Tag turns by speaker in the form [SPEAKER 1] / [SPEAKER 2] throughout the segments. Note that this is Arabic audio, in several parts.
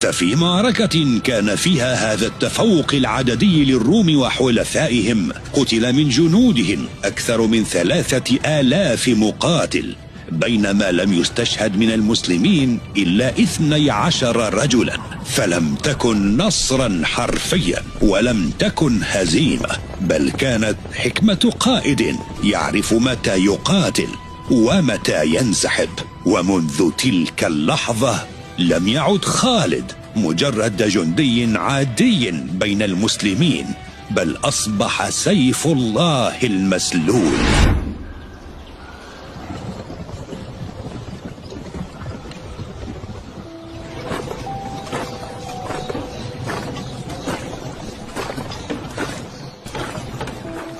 [SPEAKER 1] ففي معركة كان فيها هذا التفوق العددي للروم وحلفائهم قتل من جنودهم أكثر من 3000 مقاتل، بينما لم يستشهد من المسلمين إلا 12 رجلا، فلم تكن نصرا حرفيا ولم تكن هزيمة، بل كانت حكمة قائد يعرف متى يقاتل ومتى ينسحب. ومنذ تلك اللحظة لم يعد خالد مجرد جندي عادي بين المسلمين، بل أصبح سيف الله المسلول.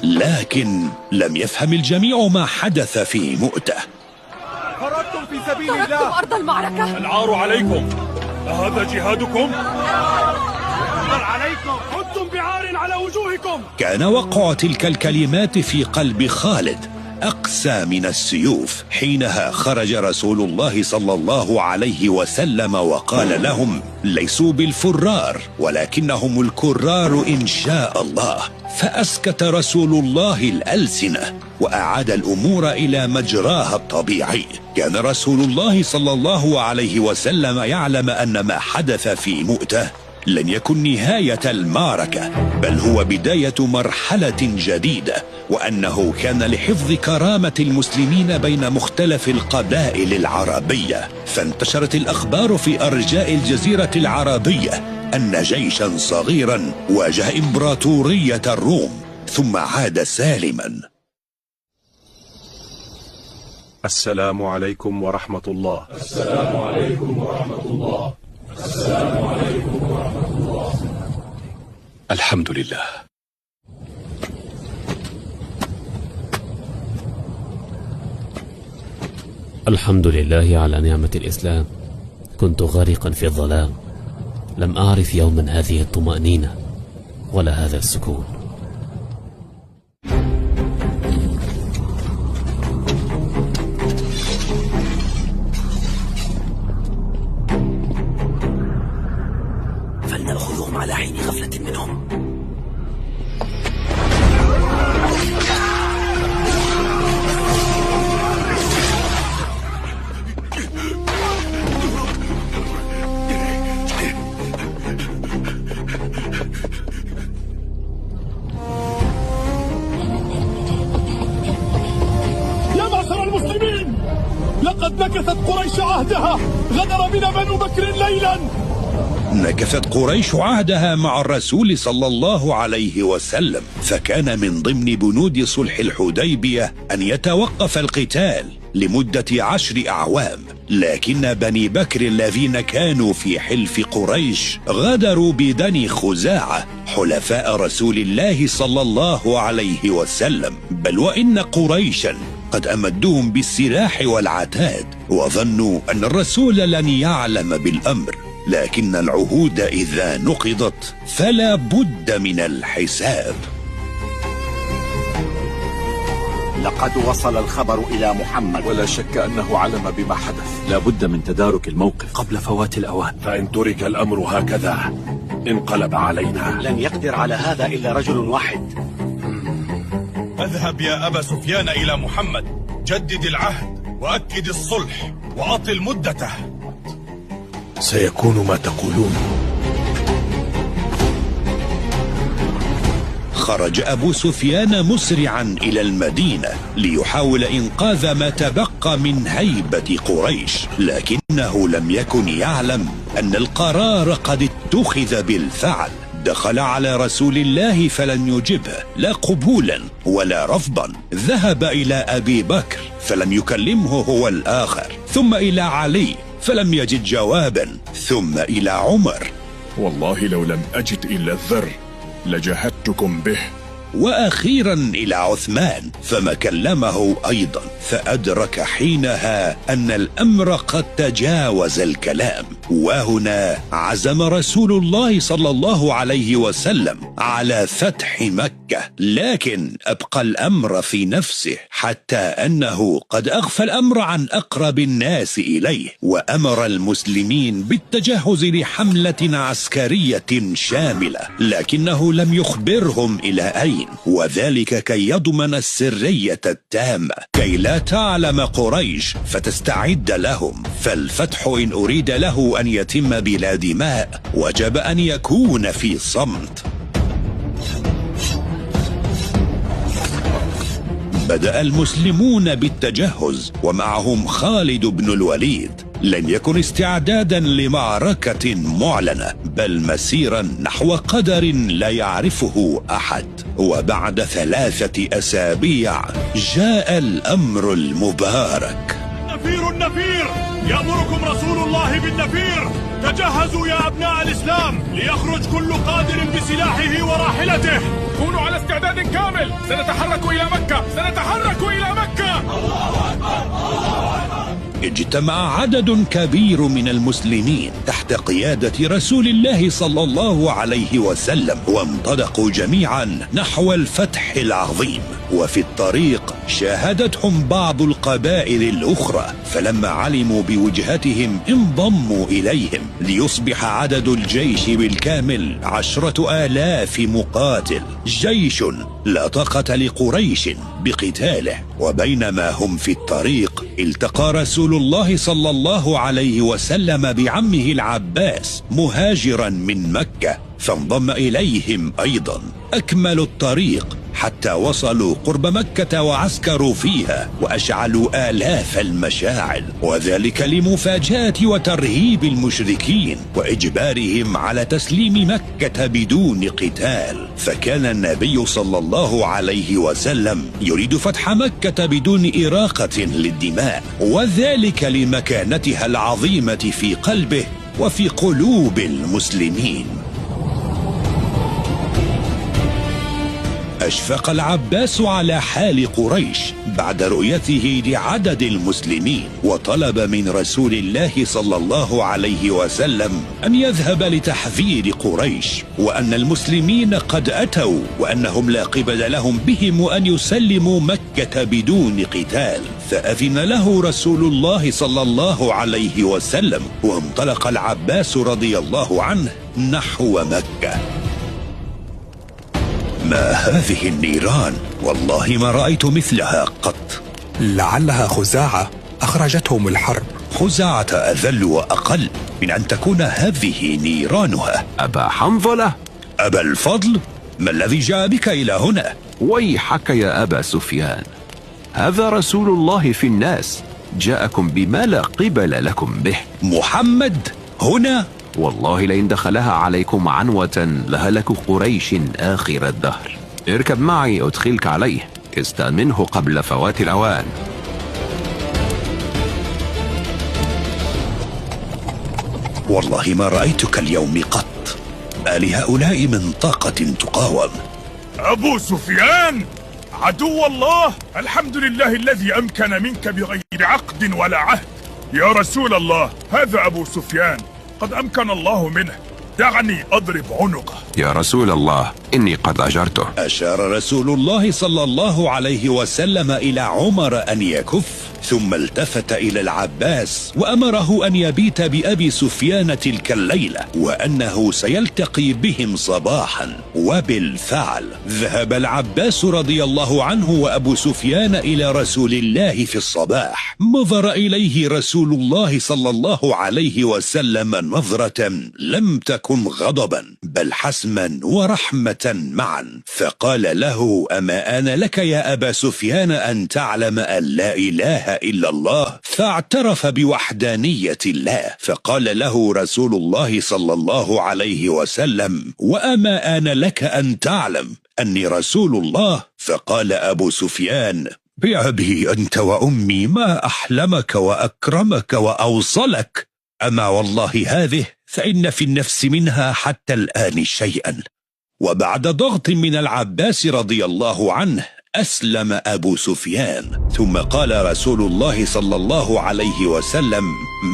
[SPEAKER 1] لكن لم يفهم الجميع ما حدث في مؤتة.
[SPEAKER 2] خرجتم في سبيل الله،
[SPEAKER 3] تركتم أرض المعركة.
[SPEAKER 2] العار عليكم، أهذا جهادكم؟ العار عليكم، عدتم بعار على وجوهكم.
[SPEAKER 1] كان وقع تلك الكلمات في قلب خالد أقسى من السيوف. حينها خرج رسول الله صلى الله عليه وسلم وقال لهم: ليسوا بالفرار ولكنهم الكرار إن شاء الله. فأسكت رسول الله الألسنة وأعاد الأمور إلى مجراها الطبيعي. كان رسول الله صلى الله عليه وسلم يعلم أن ما حدث في مؤتة لن يكن نهاية المعركة، بل هو بداية مرحلة جديدة، وأنه كان لحفظ كرامة المسلمين بين مختلف القبائل العربية. فانتشرت الأخبار في أرجاء الجزيرة العربية أن جيشا صغيرا واجه إمبراطورية الروم ثم عاد سالما.
[SPEAKER 2] السلام عليكم ورحمة الله.
[SPEAKER 4] السلام عليكم ورحمة الله. السلام عليكم ورحمة الله.
[SPEAKER 2] الحمد لله.
[SPEAKER 5] الحمد لله على نعمة الإسلام. كنت غارقا في الظلام، لم أعرف يوما هذه الطمأنينة ولا هذا السكون.
[SPEAKER 6] فلنأخذهم على حين غفلة منهم.
[SPEAKER 4] يا معشر المسلمين، لقد نكثت قريش عهدها، غدر بنا بنو بكر ليلا.
[SPEAKER 1] نكثت قريش عهدها مع الرسول صلى الله عليه وسلم، فكان من ضمن بنود صلح الحديبية أن يتوقف القتال لمدة 10 أعوام، لكن بني بكر الذين كانوا في حلف قريش غدروا ببني خزاعة حلفاء رسول الله صلى الله عليه وسلم، بل وإن قريشا قد أمدوهم بالسلاح والعتاد، وظنوا أن الرسول لن يعلم بالأمر. لكن العهود إذا نقضت فلا بد من الحساب.
[SPEAKER 6] لقد وصل الخبر إلى محمد،
[SPEAKER 2] ولا شك أنه علم بما حدث. لا بد من تدارك الموقف قبل فوات الأوان، فإن ترك الأمر هكذا انقلب علينا.
[SPEAKER 6] لن يقدر على هذا إلا رجل واحد.
[SPEAKER 7] اذهب يا أبا سفيان إلى محمد، جدد العهد وأكد الصلح وأطل مدته.
[SPEAKER 2] سيكون ما تقولون.
[SPEAKER 1] خرج أبو سفيان مسرعا إلى المدينة ليحاول إنقاذ ما تبقى من هيبة قريش، لكنه لم يكن يعلم أن القرار قد اتخذ بالفعل. دخل على رسول الله فلن يجبه لا قبولا ولا رفضا. ذهب إلى أبي بكر فلم يكلمه هو الآخر، ثم إلى علي فلم يجد جوابا، ثم إلى عمر.
[SPEAKER 2] والله لو لم أجد إلا الذر لجهدتكم به.
[SPEAKER 1] وأخيرا إلى عثمان فما كلمه أيضا، فأدرك حينها أن الأمر قد تجاوز الكلام. وهنا عزم رسول الله صلى الله عليه وسلم على فتح مكة، لكن أبقى الأمر في نفسه حتى أنه قد أغفى الأمر عن أقرب الناس إليه، وأمر المسلمين بالتجهز لحملة عسكرية شاملة، لكنه لم يخبرهم إلى أين، وذلك كي يضمن السرية التامة كي لا تعلم قريش فتستعد لهم. فالفتح إن أريد له أن يتم بلا دماء وجب أن يكون في صمت. بدأ المسلمون بالتجهز ومعهم خالد بن الوليد. لن يكن استعدادا لمعركة معلنة، بل مسيرا نحو قدر لا يعرفه أحد. وبعد 3 أسابيع جاء الأمر المبارك.
[SPEAKER 4] النفير يأمركم رسول الله بالنفير. تجهزوا يا أبناء الإسلام ليخرج كل قادر بسلاحه وراحلته.
[SPEAKER 7] كونوا على استعداد كامل، سنتحرك إلى مكة، سنتحرك إلى مكة.
[SPEAKER 1] اجتمع عدد كبير من المسلمين تحت قيادة رسول الله صلى الله عليه وسلم، وانطلقوا جميعا نحو الفتح العظيم. وفي الطريق شاهدتهم بعض القبائل الأخرى، فلما علموا بوجهتهم انضموا إليهم ليصبح عدد الجيش بالكامل 10,000 مقاتل، جيش لا طاقة لقريش بقتاله. وبينما هم في الطريق التقى رسول الله صلى الله عليه وسلم بعمه العباس مهاجرا من مكة، فانضم إليهم أيضا. أكملوا الطريق حتى وصلوا قرب مكة وعسكروا فيها وأشعلوا آلاف المشاعل، وذلك لمفاجأة وترهيب المشركين وإجبارهم على تسليم مكة بدون قتال. فكان النبي صلى الله عليه وسلم يريد فتح مكة بدون إراقة للدماء، وذلك لمكانتها العظيمة في قلبه وفي قلوب المسلمين. أشفق العباس على حال قريش بعد رؤيته لعدد المسلمين، وطلب من رسول الله صلى الله عليه وسلم أن يذهب لتحذير قريش، وأن المسلمين قد أتوا وأنهم لا قبل لهم بهم وأن يسلموا مكة بدون قتال. فأذن له رسول الله صلى الله عليه وسلم، وانطلق العباس رضي الله عنه نحو مكة. ما هذه النيران؟ والله ما رأيت مثلها قط.
[SPEAKER 3] لعلها خزاعة أخرجتهم الحرب.
[SPEAKER 1] خزاعة أذل وأقل من أن تكون هذه نيرانها.
[SPEAKER 2] أبا حنظلة،
[SPEAKER 1] أبا الفضل، ما الذي جاء بك إلى هنا؟
[SPEAKER 2] ويحك يا أبا سفيان، هذا رسول الله في الناس جاءكم بما لا قبل لكم به.
[SPEAKER 1] محمد هنا؟
[SPEAKER 2] والله لئن دخلها عليكم عنوة لهلك قريش آخر الدهر. اركب معي أدخلك عليه، استأمنه قبل فوات الأوان.
[SPEAKER 1] والله ما رأيتك اليوم قط، ما لهؤلاء من طاقة تقاوم.
[SPEAKER 4] أبو سفيان عدو الله، الحمد لله الذي أمكن منك بغير عقد ولا عهد. يا رسول الله، هذا أبو سفيان قد أمكن الله منه، دعني أضرب عنقه.
[SPEAKER 2] يا رسول الله، إني قد أجرته.
[SPEAKER 1] أشار رسول الله صلى الله عليه وسلم إلى عمر أن يكف، ثم التفت إلى العباس وأمره أن يبيت بأبي سفيان تلك الليلة، وأنه سيلتقي بهم صباحا. وبالفعل ذهب العباس رضي الله عنه وأبو سفيان إلى رسول الله في الصباح. نظر إليه رسول الله صلى الله عليه وسلم نظرة لم تكن غضبا بل حسما ورحمة معا، فقال له: أما آن لك يا أبا سفيان أن تعلم أن لا إله إلا الله؟ فاعترف بوحدانية الله. فقال له رسول الله صلى الله عليه وسلم: وأما آن لك أن تعلم أني رسول الله؟ فقال أبو سفيان: بأبي أنت وأمي ما أحلمك وأكرمك وأوصلك، أما والله هذه فإن في النفس منها حتى الآن شيئا. وبعد ضغط من العباس رضي الله عنه أسلم أبو سفيان. ثم قال رسول الله صلى الله عليه وسلم: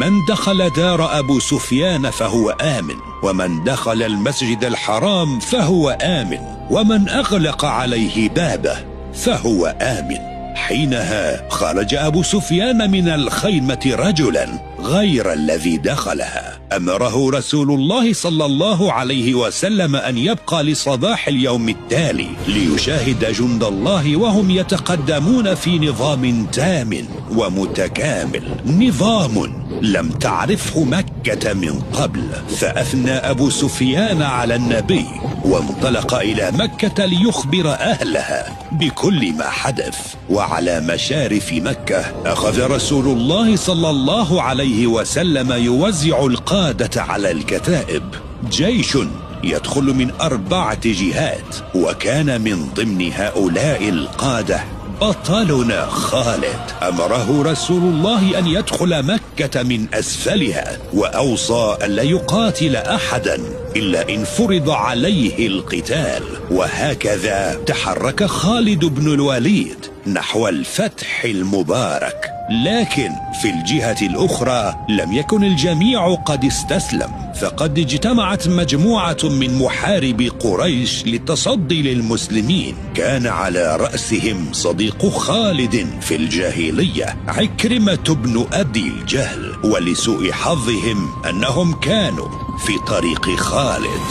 [SPEAKER 1] من دخل دار أبو سفيان فهو آمن، ومن دخل المسجد الحرام فهو آمن، ومن أغلق عليه بابه فهو آمن. حينها خرج أبو سفيان من الخيمة رجلا غير الذي دخلها. أمره رسول الله صلى الله عليه وسلم أن يبقى لصباح اليوم التالي ليشاهد جند الله وهم يتقدمون في نظام تام ومتكامل، نظام لم تعرفه مكة من قبل. فأثنى أبو سفيان على النبي وانطلق إلى مكة ليخبر أهلها بكل ما حدث. وعلى مشارف مكة أخذ رسول الله صلى الله عليه وسلم يوزع القادة على الكتائب. جيش يدخل من 4 جهات، وكان من ضمن هؤلاء القادة بطلنا خالد. أمره رسول الله أن يدخل مكة من أسفلها، وأوصى ألا يقاتل أحدا إلا إن فرض عليه القتال. وهكذا تحرك خالد بن الوليد نحو الفتح المبارك. لكن في الجهة الأخرى لم يكن الجميع قد استسلم، فقد اجتمعت مجموعة من محاربي قريش للتصدي للمسلمين. كان على رأسهم صديق خالد في الجاهلية عكرمة بن أبي الجهل، ولسوء حظهم أنهم كانوا في طريق خالد.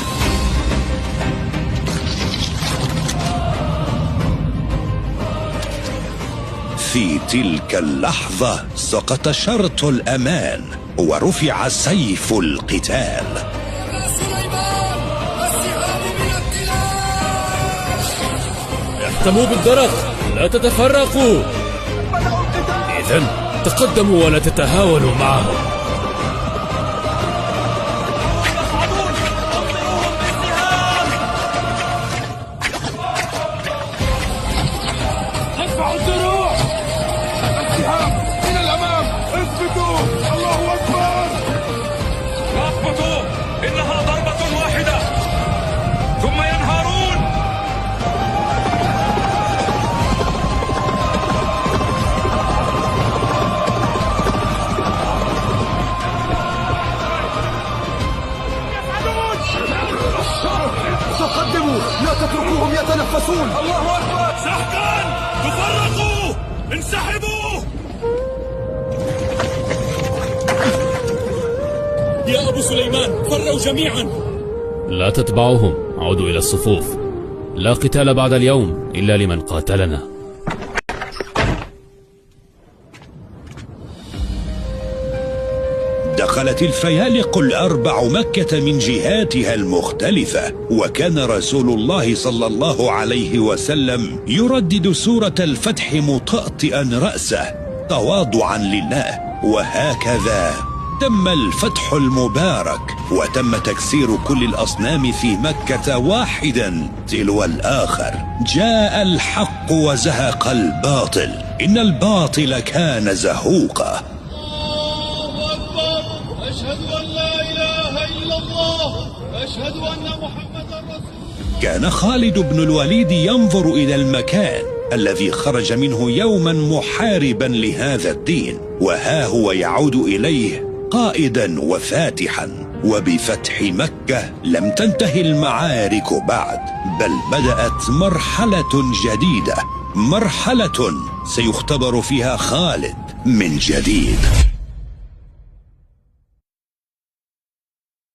[SPEAKER 1] في تلك اللحظة سقط شرط الأمان ورفع سيف القتال.
[SPEAKER 5] احتموا بالدرق، لا تتفرقوا. إذن تقدموا ولا تتهاونوا معهم.
[SPEAKER 8] تقدموا، لا تتركوهم يتنفسون. الله أكبر.
[SPEAKER 7] سحقا، تفرقوا، انسحبوا.
[SPEAKER 5] يا أبو سليمان، فروا جميعا. لا تتبعوهم، عودوا إلى الصفوف. لا قتال بعد اليوم إلا لمن قاتلنا.
[SPEAKER 1] دخلت الفيالق 4 مكة من جهاتها المختلفة، وكان رسول الله صلى الله عليه وسلم يردد سورة الفتح مطأطئا رأسه تواضعا لله. وهكذا تم الفتح المبارك، وتم تكسير كل الأصنام في مكة واحدا تلو الآخر. جاء الحق وزهق الباطل، إن الباطل كان زهوقا.
[SPEAKER 9] أشهد أن لا إله إلا الله، أشهد أن محمدا رسول الله.
[SPEAKER 1] كان خالد بن الوليد ينظر إلى المكان الذي خرج منه يوما محاربا لهذا الدين، وها هو يعود إليه قائدا وفاتحا. وبفتح مكة لم تنتهي المعارك بعد، بل بدأت مرحلة جديدة، مرحلة سيختبر فيها خالد من جديد.